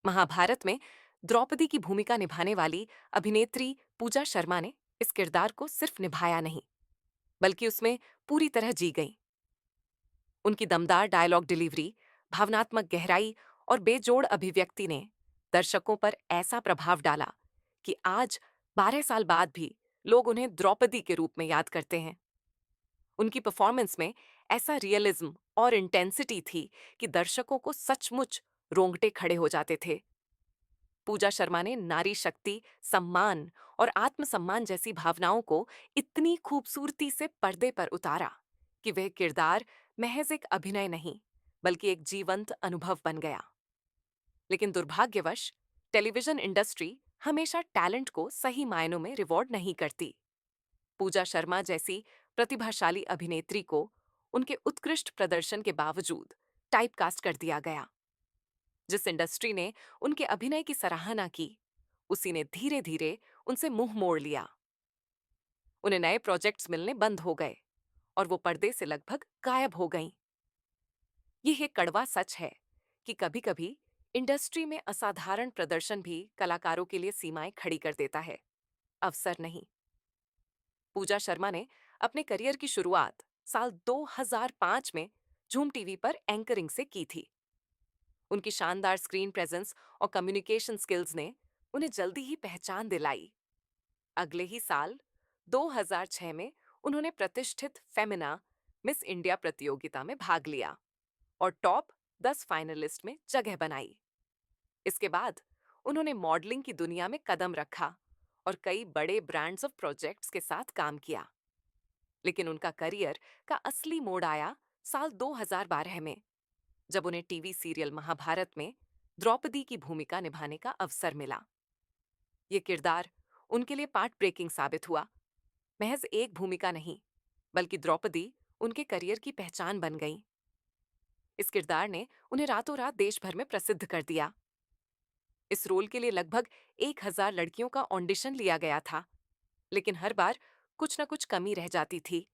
महाभारत में द्रौपदी की भूमिका निभाने वाली अभिनेत्री पूजा शर्मा ने इस किरदार को सिर्फ निभाया नहीं, बल्कि उसमें पूरी तरह जी गईं। उनकी दमदार डायलॉग डिलीवरी, भावनात्मक गहराई और बेजोड़ अभिव्यक्ति ने दर्शकों पर ऐसा प्रभाव डाला कि आज 12 साल बाद भी लोग उन्हें द्रौपदी के रूप में याद करते हैं। उनकी परफॉर्मेंस में ऐसा रियलिज्म और इंटेंसिटी थी कि दर्शकों को सचमुच रोंगटे खड़े हो जाते थे। पूजा शर्मा ने नारी शक्ति, सम्मान और आत्मसम्मान जैसी भावनाओं को इतनी खूबसूरती से पर्दे पर उतारा कि वह किरदार महज एक अभिनय नहीं, बल्कि एक जीवंत अनुभव बन गया। लेकिन दुर्भाग्यवश टेलीविजन इंडस्ट्री हमेशा टैलेंट को सही मायनों में रिवॉर्ड नहीं करती। पूजा शर्मा जैसी प्रतिभाशाली अभिनेत्री को उनके उत्कृष्ट प्रदर्शन के बावजूद टाइपकास्ट कर दिया गया। जिस इंडस्ट्री ने उनके अभिनय की सराहना की, उसी ने धीरे धीरे उनसे मुंह मोड़ लिया। उन्हें नए प्रोजेक्ट्स मिलने बंद हो गए और वो पर्दे से लगभग गायब हो गईं। यह एक कड़वा सच है कि कभी-कभी इंडस्ट्री में असाधारण प्रदर्शन भी कलाकारों के लिए सीमाएं खड़ी कर देता है, अवसर नहीं। पूजा शर्मा ने अपने करियर की शुरुआत साल 2005 में झूम टीवी पर एंकरिंग से की थी। उनकी शानदार स्क्रीन प्रेजेंस और कम्युनिकेशन स्किल्स ने उन्हें जल्दी ही पहचान दिलाई। अगले ही साल 2006 में उन्होंने प्रतिष्ठित फेमिना मिस इंडिया प्रतियोगिता में भाग लिया और टॉप 10 फाइनलिस्ट में जगह बनाई। इसके बाद उन्होंने मॉडलिंग की दुनिया में कदम रखा और कई बड़े ब्रांड्स ऑफ प्रोजेक्ट्स के साथ काम किया। लेकिन उनका करियर का असली मोड़ आया साल 2012 में, जब उन्हें टीवी सीरियल महाभारत में द्रौपदी की भूमिका निभाने का अवसर मिला। ये किरदार उनके लिए पार्ट ब्रेकिंग साबित हुआ। महज एक भूमिका नहीं, बल्कि द्रौपदी उनके करियर की पहचान बन गई। इस किरदार ने उन्हें रातों रात देश भर में प्रसिद्ध कर दिया। इस रोल के लिए लगभग 1000 लड़कियों का ऑडिशन लिया गया था, लेकिन हर बार कुछ न कुछ कमी रह जाती थी।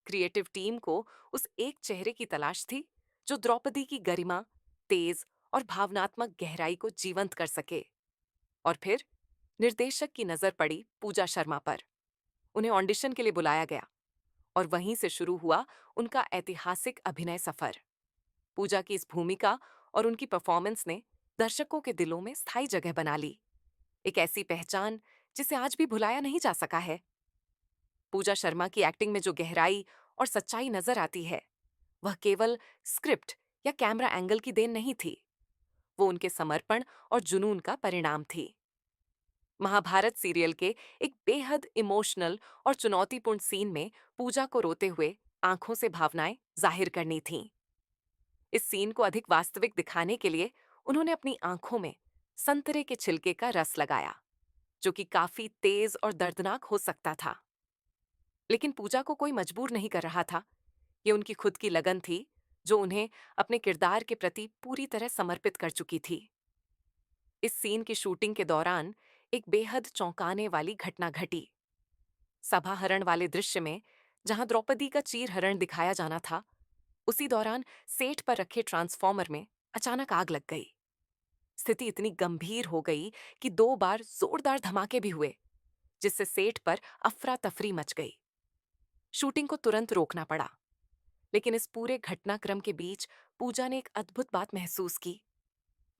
क्रिएटिव टीम को उस एक चेहरे की तलाश थी जो द्रौपदी की गरिमा, तेज और भावनात्मक गहराई को जीवंत कर सके। और फिर निर्देशक की नजर पड़ी पूजा शर्मा पर। उन्हें ऑडिशन के लिए बुलाया गया और वहीं से शुरू हुआ उनका ऐतिहासिक अभिनय सफर। पूजा की इस भूमिका और उनकी परफॉर्मेंस ने दर्शकों के दिलों में स्थायी जगह बना ली, एक ऐसी पहचान जिसे आज भी भुलाया नहीं जा सका है। पूजा शर्मा की एक्टिंग में जो गहराई और सच्चाई नजर आती है, वह केवल स्क्रिप्ट या कैमरा एंगल की देन नहीं थी। वो उनके समर्पण और जुनून का परिणाम थी। महाभारत सीरियल के एक बेहद इमोशनल और चुनौतीपूर्ण सीन में पूजा को रोते हुए आंखों से भावनाएं जाहिर करनी थीं। इस सीन को अधिक वास्तविक दिखाने के लिए उन्होंने अपनी आंखों में संतरे के छिलके का रस लगाया, जो कि काफी तेज और दर्दनाक हो सकता था। लेकिन पूजा को कोई मजबूर नहीं कर रहा था। ये उनकी खुद की लगन थी, जो उन्हें अपने किरदार के प्रति पूरी तरह समर्पित कर चुकी थी। इस सीन की शूटिंग के दौरान एक बेहद चौंकाने वाली घटना घटी। सभा हरण वाले दृश्य में, जहां द्रौपदी का चीर हरण दिखाया जाना था, उसी दौरान सेट पर रखे ट्रांसफॉर्मर में अचानक आग लग गई। स्थिति इतनी गंभीर हो गई कि 2 बार जोरदार धमाके भी हुए, जिससे सेट पर अफरा तफरी मच गई। शूटिंग को तुरंत रोकना पड़ा। लेकिन इस पूरे घटनाक्रम के बीच पूजा ने एक अद्भुत बात महसूस की।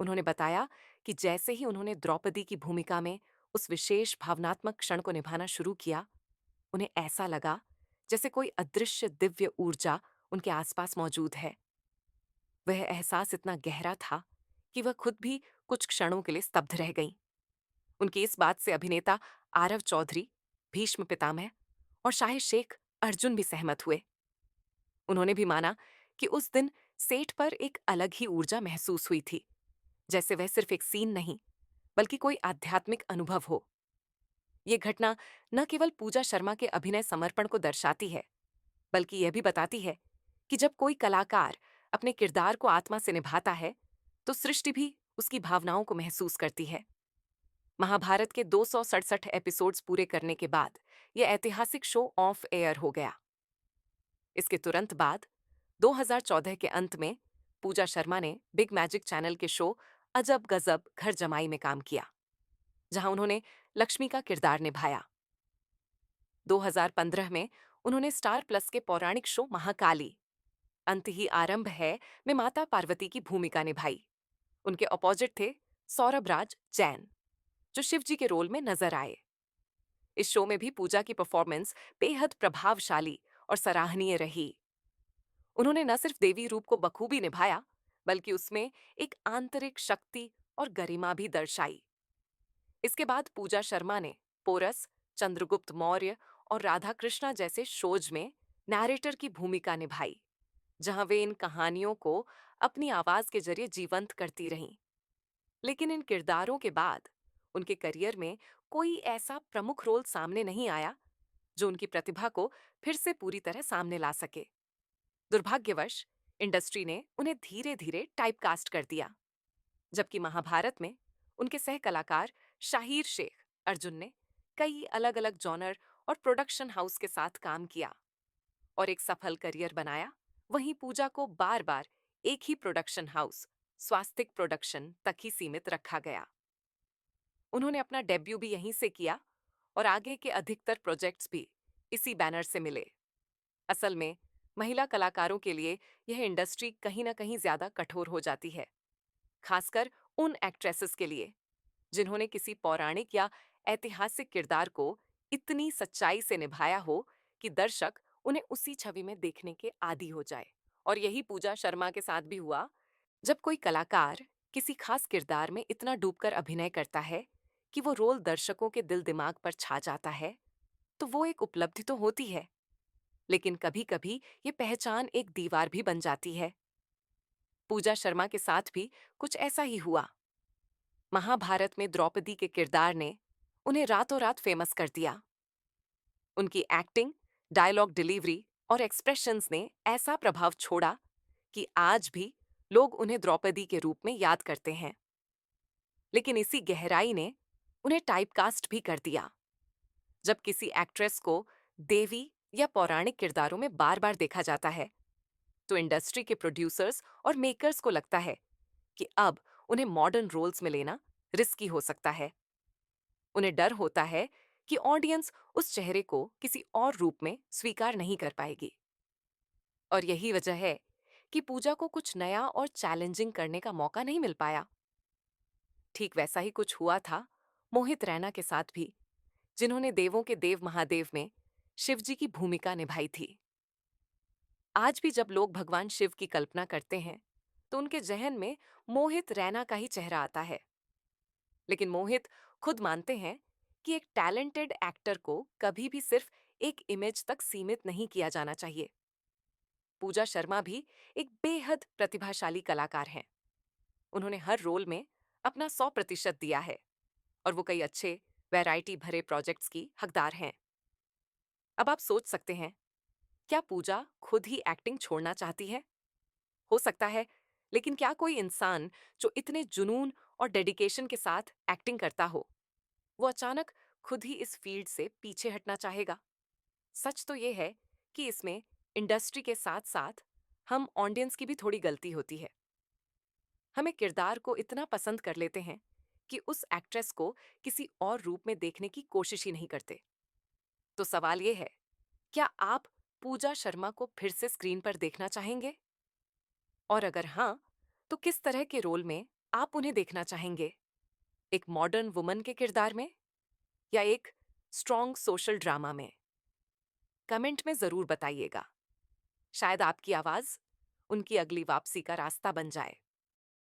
उन्होंने बताया कि जैसे ही उन्होंने द्रौपदी की भूमिका में उस विशेष भावनात्मक क्षण को निभाना शुरू किया, उन्हें ऐसा लगा जैसे कोई अदृश्य दिव्य ऊर्जा उनके आसपास मौजूद है। वह एहसास इतना गहरा था कि वह खुद भी कुछ क्षणों के लिए स्तब्ध रह गईं। उनकी इस बात से अभिनेता आरव चौधरी, भीष्म पितामह और शाहिद शेख अर्जुन भी सहमत हुए। उन्होंने भी माना कि उस दिन सेट पर एक अलग ही ऊर्जा महसूस हुई थी, जैसे वह सिर्फ एक सीन नहीं, बल्कि कोई आध्यात्मिक अनुभव हो। ये घटना न केवल पूजा शर्मा के अभिनय समर्पण को दर्शाती है, बल्कि यह भी बताती है कि जब कोई कलाकार अपने किरदार को आत्मा से निभाता है, तो सृष्टि भी उसकी भावनाओं को महसूस करती है। महाभारत के 267 एपिसोड्स पूरे करने के बाद यह ऐतिहासिक शो ऑफ एयर हो गया। इसके तुरंत बाद 2014 के अंत में पूजा शर्मा ने बिग मैजिक चैनल के शो अजब गजब घर जमाई में काम किया, जहां उन्होंने लक्ष्मी का किरदार निभाया। 2015 में उन्होंने स्टार प्लस के पौराणिक शो महाकाली अंत ही आरंभ है में माता पार्वती की भूमिका निभाई। उनके अपोजिट थे सौरभ राज जैन, जो शिव जी के रोल में नजर आए। इस शो में भी पूजा की परफॉर्मेंस बेहद प्रभावशाली और सराहनीय रही। उन्होंने न सिर्फ देवी रूप को बखूबी निभाया, बल्कि उसमें एक आंतरिक शक्ति और गरिमा भी दर्शाई। इसके बाद पूजा शर्मा ने पोरस, चंद्रगुप्त मौर्य और राधा कृष्णा जैसे शोज में नैरेटर की भूमिका निभाई, जहां वे इन कहानियों को अपनी आवाज के जरिए जीवंत करती रहीं। लेकिन इन किरदारों के बाद उनके करियर में कोई ऐसा प्रमुख रोल सामने नहीं आया जो उनकी प्रतिभा को फिर से पूरी तरह सामने ला सके। दुर्भाग्यवश इंडस्ट्री ने उन्हें धीरे धीरे टाइपकास्ट कर दिया, जबकि महाभारत में उनके सह कलाकार शाहिर शेख अर्जुन ने कई अलग अलग जॉनर और प्रोडक्शन हाउस के साथ काम किया और एक सफल करियर बनाया। वहीं पूजा को बार बार एक ही प्रोडक्शन हाउस स्वास्तिक प्रोडक्शन तक ही सीमित रखा गया। उन्होंने अपना डेब्यू भी यहीं से किया और आगे के अधिकतर प्रोजेक्ट्स भी इसी बैनर से मिले। असल में महिला कलाकारों के लिए यह इंडस्ट्री कहीं ना कहीं ज्यादा कठोर हो जाती है, खासकर उन एक्ट्रेसेस के लिए जिन्होंने किसी पौराणिक या ऐतिहासिक किरदार को इतनी सच्चाई से निभाया हो कि दर्शक उन्हें उसी छवि में देखने के आदी हो जाए। और यही पूजा शर्मा के साथ भी हुआ। जब कोई कलाकार किसी खास किरदार में इतना डूबकर अभिनय करता है कि वो रोल दर्शकों के दिल दिमाग पर छा जाता है, तो वो एक उपलब्धि तो होती है, लेकिन कभी कभी ये पहचान एक दीवार भी बन जाती है। पूजा शर्मा के साथ भी कुछ ऐसा ही हुआ। महाभारत में द्रौपदी के किरदार ने उन्हें रातों रात फेमस कर दिया। उनकी एक्टिंग, डायलॉग डिलीवरी और एक्सप्रेशंस ने ऐसा प्रभाव छोड़ा कि आज भी लोग उन्हें द्रौपदी के रूप में याद करते हैं। लेकिन इसी गहराई ने उन्हें टाइपकास्ट भी कर दिया। जब किसी एक्ट्रेस को देवी या पौराणिक किरदारों में बार बार देखा जाता है, तो इंडस्ट्री के प्रोड्यूसर्स और मेकर्स को लगता है कि अब उन्हें मॉडर्न रोल्स में लेना रिस्की हो सकता है। उन्हें डर होता है कि ऑडियंस उस चेहरे को किसी और रूप में स्वीकार नहीं कर पाएगी। और यही वजह है कि पूजा को कुछ नया और चैलेंजिंग करने का मौका नहीं मिल पाया। ठीक वैसा ही कुछ हुआ था मोहित रैना के साथ भी, जिन्होंने देवों के देव महादेव में शिवजी की भूमिका निभाई थी। आज भी जब लोग भगवान शिव की कल्पना करते हैं, तो उनके जहन में मोहित रैना का ही चेहरा आता है। लेकिन मोहित खुद मानते हैं कि एक टैलेंटेड एक्टर को कभी भी सिर्फ एक इमेज तक सीमित नहीं किया जाना चाहिए। पूजा शर्मा भी एक बेहद प्रतिभाशाली कलाकार हैं। उन्होंने हर रोल में अपना 100% दिया है और वो कई अच्छे वैरायटी भरे प्रोजेक्ट्स की हकदार हैं। अब आप सोच सकते हैं, क्या पूजा खुद ही एक्टिंग छोड़ना चाहती है? हो सकता है, लेकिन क्या कोई इंसान जो इतने जुनून और डेडिकेशन के साथ एक्टिंग करता हो, वो अचानक खुद ही इस फील्ड से पीछे हटना चाहेगा? सच तो ये है कि इसमें इंडस्ट्री के साथ साथ हम ऑडियंस की भी थोड़ी गलती होती है। हम एक किरदार को इतना पसंद कर लेते हैं कि उस एक्ट्रेस को किसी और रूप में देखने की कोशिश ही नहीं करते। तो सवाल ये है, क्या आप पूजा शर्मा को फिर से स्क्रीन पर देखना चाहेंगे? और अगर हाँ, तो किस तरह के रोल में आप उन्हें देखना चाहेंगे? एक मॉडर्न वुमन के किरदार में या एक स्ट्रॉन्ग सोशल ड्रामा में? कमेंट में जरूर बताइएगा। शायद आपकी आवाज उनकी अगली वापसी का रास्ता बन जाए।